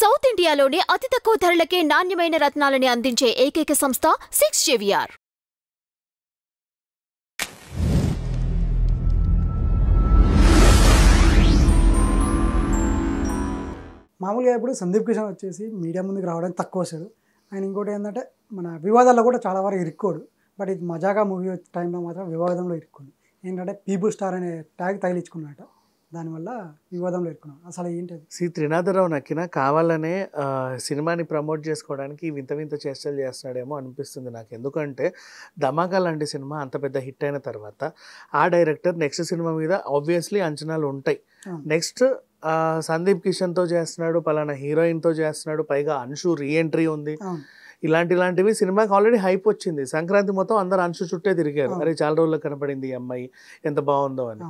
South ఇండియాలోనే అతి తక్కువ ధరలకే నాణ్యమైన రత్నాలని అందించే ఏకైక సంస్థ 6JVR. మామూలుగా ఇప్పుడు సందీప్ కిషన్ వచ్చేసి మీడియా ముందుకు రావడానికి తక్కువ వస్తాడు. ఆయన ఇంకోటి ఏంటంటే మన వివాదాల్లో కూడా చాలా వరకు ఇరుక్కోడు. బట్ ఇది మజాగా మూవీ టైంలో మాత్రం వివాదంలో ఇరుక్కుంది. ఏంటంటే పీపుల్ స్టార్ అనే ట్యాగ్ తగిలించుకున్నట్ట, దానివల్ల వివాదంలో ఇరుక్కున్నాడు. అసలు ఏంటది? సి త్రినాథరావు నక్కిన కావాలనే సినిమాని ప్రమోట్ చేసుకోవడానికి వింత వింత చేష్టలు చేస్తున్నాడేమో అనిపిస్తుంది నాకు. ఎందుకంటే ధమాకా లాంటి సినిమా అంత పెద్ద హిట్ అయిన తర్వాత ఆ డైరెక్టర్ నెక్స్ట్ సినిమా మీద ఆబ్వియస్లీ అంచనాలు ఉంటాయి. నెక్స్ట్ సందీప్ కిషన్తో చేస్తున్నాడు, పలానా హీరోయిన్తో చేస్తున్నాడు, పైగా అంశు రీఎంట్రీ ఉంది. ఇలాంటివి సినిమాకి ఆల్రెడీ హైప్ వచ్చింది. సంక్రాంతి మొత్తం అందరు అంశు చుట్టే తిరిగారు, అరే చాలా రోజుల్లో కనపడింది ఈ అమ్మాయి, ఎంత బాగుందో అని.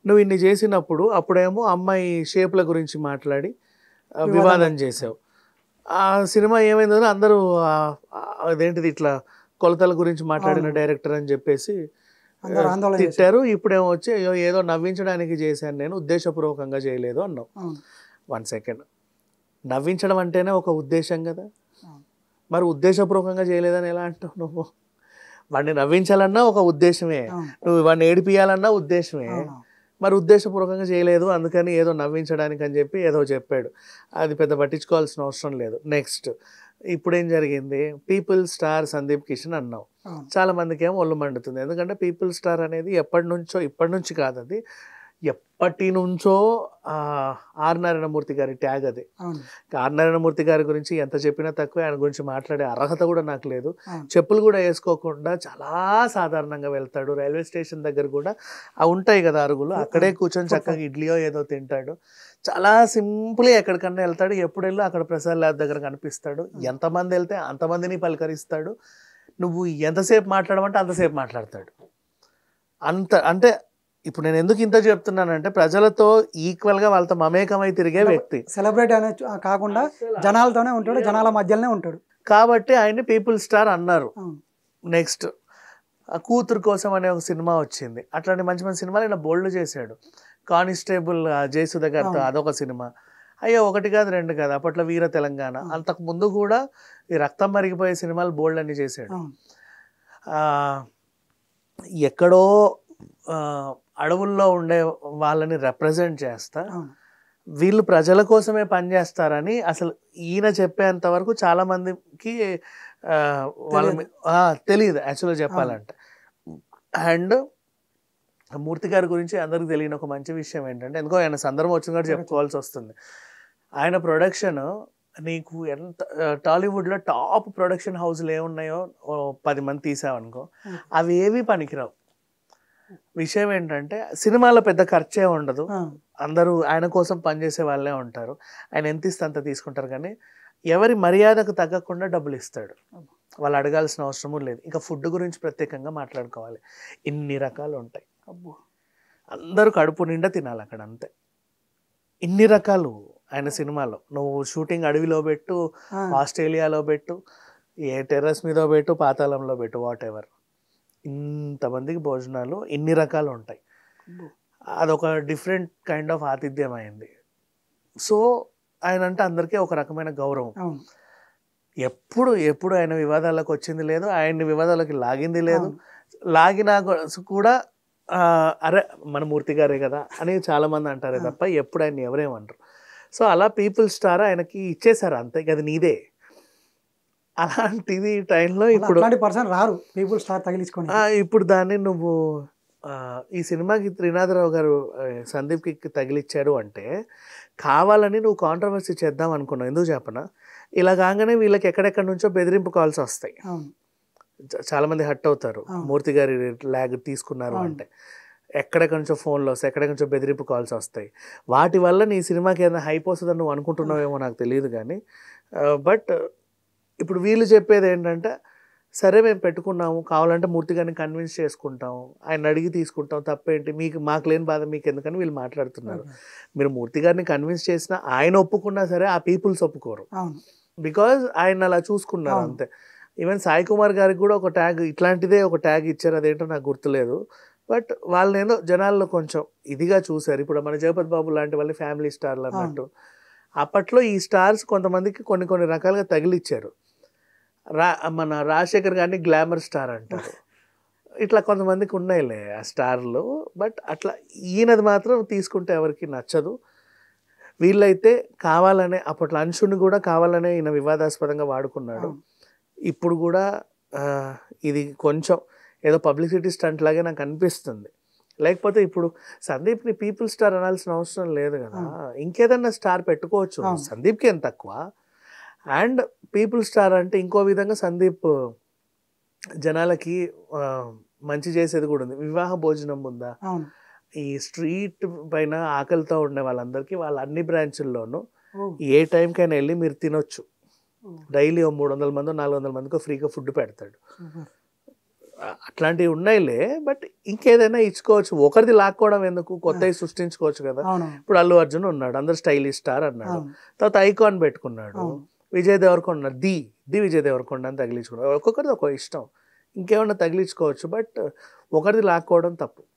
నువ్వు ఇన్ని చేసినప్పుడు అప్పుడేమో అమ్మాయి షేప్ల గురించి మాట్లాడి వివాదం చేసావు. ఆ సినిమా ఏమైందో అందరూ అదేంటిది ఇట్లా కొలతల గురించి మాట్లాడిన డైరెక్టర్ అని చెప్పేసి తిట్టారు. ఇప్పుడేమో వచ్చి ఏదో నవ్వించడానికి చేశాను, నేను ఉద్దేశపూర్వకంగా చేయలేదు అన్నావు. 1 సెకండ్, నవ్వించడం అంటేనే ఒక ఉద్దేశం కదా, మరి ఉద్దేశపూర్వకంగా చేయలేదని ఎలా అంటావు నువ్వు? వాడిని నవ్వించాలన్నా ఒక ఉద్దేశమే, నువ్వు వాడిని ఏడిపియాలన్నా ఉద్దేశమే, మరి ఉద్దేశపూర్వకంగా చేయలేదు అందుకని ఏదో నవ్వించడానికి అని చెప్పి ఏదో చెప్పాడు. అది పెద్ద పట్టించుకోవాల్సిన అవసరం లేదు. నెక్స్ట్ ఇప్పుడు ఏం జరిగింది? పీపుల్ స్టార్ సందీప్ కిషన్ అన్నావు. చాలా మందికి ఏమో ఒళ్ళు మండుతుంది. ఎందుకంటే పీపుల్ స్టార్ అనేది ఇప్పటి నుంచి కాదు, అది ఎప్పటి నుంచో ఆర్ నారాయణమూర్తి గారి ట్యాగ్. అది ఆర్ నారాయణమూర్తి గారి గురించి ఎంత చెప్పినా తక్కువ, ఆయన గురించి మాట్లాడే అర్హత కూడా నాకు లేదు. చెప్పులు కూడా వేసుకోకుండా చాలా సాధారణంగా వెళ్తాడు. రైల్వే స్టేషన్ దగ్గర కూడా ఉంటాయి కదా అరుగులు, అక్కడే కూర్చొని చక్కగా ఇడ్లీయో ఏదో తింటాడు. చాలా సింపుల్గా ఎక్కడికన్నా వెళ్తాడు. ఎప్పుడు వెళ్ళి అక్కడ ప్రసాద్ ల్యాబ్ దగ్గర కనిపిస్తాడు. ఎంతమంది వెళ్తే అంతమందిని పలకరిస్తాడు. నువ్వు ఎంతసేపు మాట్లాడమంటే అంతసేపు మాట్లాడతాడు. అంటే ఇప్పుడు నేను ఎందుకు ఇంత చెప్తున్నానంటే ప్రజలతో ఈక్వల్గా వాళ్ళతో మమేకమై తిరిగే వ్యక్తి. సెలబ్రిటీ అనే కాకుండా జనాలతోనే ఉంటాడు, జనాల మధ్యలోనే ఉంటాడు కాబట్టి ఆయన్ని పీపుల్ స్టార్ అన్నారు. నెక్స్ట్ కూతురు కోసం అనే ఒక సినిమా వచ్చింది. అట్లాంటి మంచి మంచి సినిమాలు ఈయన బోల్డ్ చేశాడు. కానిస్టేబుల్ జయసుధ గారితో అదొక సినిమా. అయ్యో 1 కాదు 2 కాదు, అప్పట్లో వీర తెలంగాణ, అంతకు ముందు కూడా ఈ రక్తం మరిగిపోయే సినిమాలు బోల్డ్ అన్ని చేశాడు. ఎక్కడో అడవుల్లో ఉండే వాళ్ళని రిప్రజెంట్ చేస్తా, వీళ్ళు ప్రజల కోసమే పనిచేస్తారని అసలు ఈయన చెప్పేంత వరకు చాలా మందికి వాళ్ళ తెలియదు యాక్చువల్గా చెప్పాలంటే. అండ్ మూర్తి గారి గురించి అందరికి తెలియని ఒక మంచి విషయం ఏంటంటే, ఎందుకో ఆయన సందర్భం వచ్చిన కూడా చెప్పుకోవాల్సి వస్తుంది. ఆయన ప్రొడక్షన్ నీకు ఎంత టాలీవుడ్లో టాప్ ప్రొడక్షన్ హౌస్లు ఏమున్నాయో 10 మంది తీసావనుకో, అవి ఏవి పనికిరావు. విషయం ఏంటంటే సినిమాలో పెద్ద ఖర్చే ఉండదు, అందరూ ఆయన కోసం పనిచేసే వాళ్ళే ఉంటారు. ఆయన ఎంత ఇస్తే అంత తీసుకుంటారు, కానీ ఎవరి మర్యాదకు తగ్గకుండా డబ్బులు ఇస్తాడు. వాళ్ళు అడగాల్సిన అవసరము లేదు. ఇంకా ఫుడ్ గురించి ప్రత్యేకంగా మాట్లాడుకోవాలి. ఇన్ని రకాలు ఉంటాయి, అందరూ కడుపు నిండా తినాలి అక్కడ, అంతే. ఇన్ని రకాలు ఆయన సినిమాలో. నువ్వు షూటింగ్ అడవిలో పెట్టు, ఆస్ట్రేలియాలో పెట్టు, ఏ టెర్రస్ మీద పెట్టు, పాతాళంలో పెట్టు, వాట్ ఎవర్, ఇంతమందికి భోజనాలు ఇన్ని రకాలు ఉంటాయి. అదొక డిఫరెంట్ కైండ్ ఆఫ్ ఆతిథ్యం అయింది. సో ఆయన అంటే అందరికీ ఒక రకమైన గౌరవం. ఎప్పుడు ఆయన వివాదాలకు వచ్చింది లేదు, ఆయన్ని వివాదాలకి లాగింది లేదు. లాగినా కూడా అరే మన మూర్తి గారే కదా అని చాలామంది అంటారే తప్ప ఎప్పుడు ఆయన ఎవరేమంటారు. సో అలా పీపుల్ స్టార్ ఆయనకి ఇచ్చేసారు, అంతే, అది నీదే. అలాంటిది టైంలో ఇప్పుడు రారు పీపుల్ స్టార్ తగిలించుకొని. ఇప్పుడు దాన్ని నువ్వు ఈ సినిమాకి త్రినాథరావు గారు సందీప్కి తగిలిచ్చారు అంటే కావాలని నువ్వు కాంట్రవర్సీ చేద్దాం అనుకున్నావు. ఎందుకు చెప్పనా, ఇలా కాగానే వీళ్ళకి ఎక్కడెక్కడి నుంచో బెదిరింపు కాల్స్ వస్తాయి. చాలామంది హట్ అవుతారు మూర్తి గారి ల్యాగ్ తీసుకున్నారు అంటే. ఎక్కడెక్కడి నుంచో ఫోన్లు వస్తాయి, ఎక్కడెక్కడి నుంచో బెదిరింపు కాల్స్ వస్తాయి. వాటి వల్ల నీ సినిమాకి ఏదైనా హైప్ వస్తుందని నువ్వు అనుకుంటున్నావేమో నాకు తెలియదు, కానీ బట్ ఇప్పుడు వీళ్ళు చెప్పేది ఏంటంటే, సరే మేము పెట్టుకున్నాము, కావాలంటే మూర్తి గారిని కన్విన్స్ చేసుకుంటాం, ఆయన అడిగి తీసుకుంటాం, తప్పేంటి, మాకు లేని బాధ మీకు ఎందుకని వీళ్ళు మాట్లాడుతున్నారు. మీరు మూర్తి గారిని కన్విన్స్ చేసినా ఆయన ఒప్పుకున్నా సరే ఆ పీపుల్స్ ఒప్పుకోరు, బికాజ్ ఆయన అలా చూసుకున్నారు అంతే. ఈవెన్ సాయి కుమార్ గారికి కూడా ఒక ట్యాగ్ ఇట్లాంటిదే ఒక ట్యాగ్ ఇచ్చారు, అదేంటో నాకు గుర్తులేదు. బట్ వాళ్ళనేదో జనాల్లో కొంచెం ఇదిగా చూశారు. ఇప్పుడు మన జగపతి బాబు లాంటి వాళ్ళని ఫ్యామిలీ స్టార్లు అన్నట్టు అప్పట్లో ఈ స్టార్స్ కొంతమందికి కొన్ని కొన్ని రకాలుగా తగిలిచ్చారు. మన రాజశేఖర్ గారిని గ్లామర్ స్టార్ అంటారు. ఇట్లా కొంతమందికి ఉన్నాయిలే ఆ స్టార్లు. బట్ అట్లా ఈయనది మాత్రం తీసుకుంటే ఎవరికి నచ్చదు. వీళ్ళైతే కావాలనే అప్పట్లో అంశుని కూడా కావాలనే ఈయన వివాదాస్పదంగా వాడుకున్నాడు. ఇప్పుడు కూడా ఇది కొంచెం ఏదో పబ్లిసిటీ స్టంట్ లాగే నాకు అనిపిస్తుంది. లేకపోతే ఇప్పుడు సందీప్ని పీపుల్ స్టార్ అనాల్సిన అవసరం లేదు కదా, ఇంకేదన్నా స్టార్ పెట్టుకోవచ్చు. సందీప్కి ఏం తక్కువ. అండ్ పీపుల్ స్టార్ అంటే ఇంకో విధంగా సందీప్ జనాలకి మంచి చేసేది కూడా ఉంది. వివాహ భోజనం ఉందా, ఈ స్ట్రీట్ పైన ఆకలితో ఉండే వాళ్ళందరికీ వాళ్ళ అన్ని బ్రాంచుల్లోనూ ఏ టైంకైనా వెళ్ళి మీరు తినొచ్చు. డైలీ 300 మందో 400 మందికో ఫ్రీగా ఫుడ్ పెడతాడు. అట్లాంటివి ఉన్నాయిలే. బట్ ఇంకేదైనా ఇచ్చుకోవచ్చు. ఒకరిది లాక్కోవడం ఎందుకు, కొత్తవి సృష్టించుకోవచ్చు కదా. ఇప్పుడు అల్లు అర్జున్ ఉన్నాడు, అందరు స్టైలిష్ స్టార్ అన్నాడు. తర్వాత ఐకాన్ పెట్టుకున్నాడు. విజయ్ దేవరకొండ ది విజయ్ దేవరకొండ అని తగిలించుకున్నాడు. ఒక్కొక్కరిది ఒక్కో ఇష్టం, ఇంకేమన్నా తగిలించుకోవచ్చు. బట్ ఒకరిది లాక్కోవడం తప్పు.